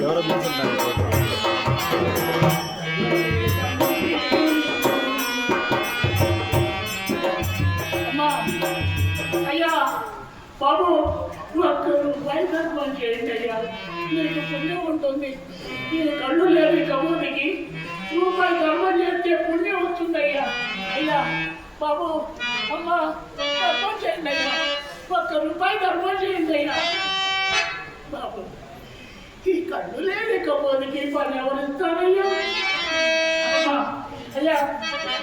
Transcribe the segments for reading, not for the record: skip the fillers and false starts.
ఎవరో చూసుంటారు. అయ్యా బాబు ఒక్క రూపాయి ధర్మం చేయండి అయ్యా, నీకు పుణ్యం ఉంటుంది. ఈ కళ్ళు లేని కబూరికి రూపాయి ధర్మం చేస్తే పుణ్యం వస్తుందయ్యా. అయ్యా బాబు అమ్మ ధర్మం చేయండి అయ్యా, ఒక్క రూపాయి ధర్మం చేయండి అయ్యా. బాబు ఈ కళ్ళు లేని కబూరికి పని ఎవరిస్తారయ్యా? అమ్మా అయ్యా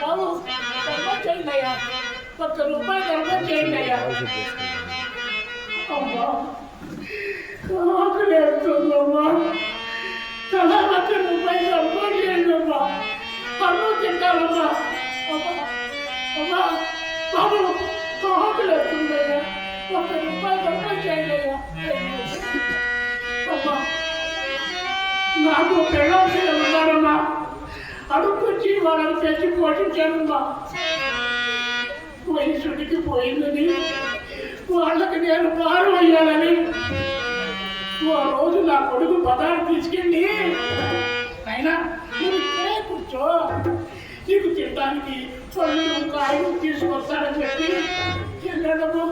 బాబు ధర్మం చేయండి అయ్యా, ఒక్క రూపాయి ధర్మం చేయండి అయ్యా. అమ్మా ఆకలేస్తుందమ్మా, తల ఒక్క రూపాయి ధర్మం చేయండి అమ్మా, అన్నం తింటానమ్మా. అమ్మా అమ్మా బాబు ఆకలేస్తుందయ్యా, ఒక్క రూపాయి ధర్మం చేయండి అయ్యా. అమ్మా నాకు పిల్లలు ఉన్నారమ్మా, అడుక్కొచ్చి వాళ్ళని పెంచి పోషించానమ్మా. వయసుడికి పోయిందని వాళ్ళకి నేను భారం అయ్యానని ఓ రోజు నా కొడుకు బజారు తీసుకెళ్ళి, అయినా నువ్వు ఇక్కడే కూర్చో, నీకు తినడానికి పళ్ళు కాయలు తీసుకొస్తానని చెప్పి వెళ్ళాడమ్మా.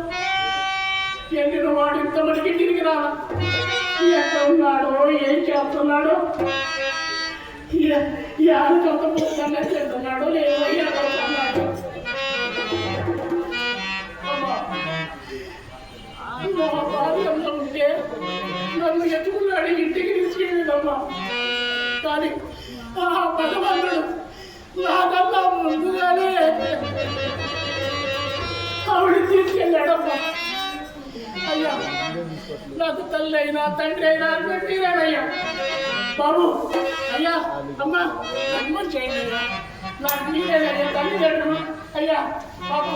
వెళ్ళిన వాడు ఇంతమందికి తిరిగి రాలా, ఎక్కడ ఉన్నాడో ఏం చేస్తున్నాడో, ఎవరికొంత పుస్తకాన్ని చెప్తున్నాడో లేదో ఎక్కడున్నాడో. మా బాల్యంలో ఉంటే నన్ను ఎత్తుకున్నాడు, ఇంటికి తీసుకెళ్ళిందమ్మా. కానీ ఆ భగవంతుడు నాకన్నా ముందుగానే ఆవిడ తీసుకెళ్ళాడమ్మా. అయ్యా నాకు తల్లి అయినా తండ్రి అయినా పెట్టినాడయ్యా. బాబు అయ్యా అమ్మ ధర్మం చేయండి అయ్యా, నాకు మీరేనయ్యా తల్లిదండ్రులు. అయ్యా బాబు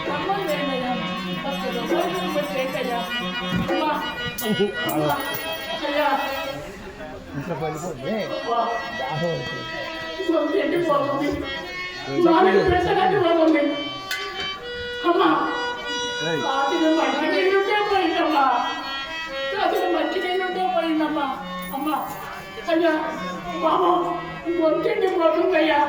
ధర్మం చేయండి అయ్యా, చేయండి అయ్యా. అమ్మా అయ్యా ఎండిపోతుంది, నాలుగు పెట్టగట్టి పోతుంది. అమ్మా రాత్రి మంచి నీళ్ళుంటే పోయిందమ్మా, రాత్రి మంచి నీళ్ళుంటే పోయిందమ్మా. అమ్మా అయ్యా బాబు గొంతెండి పోతుందయ్యా.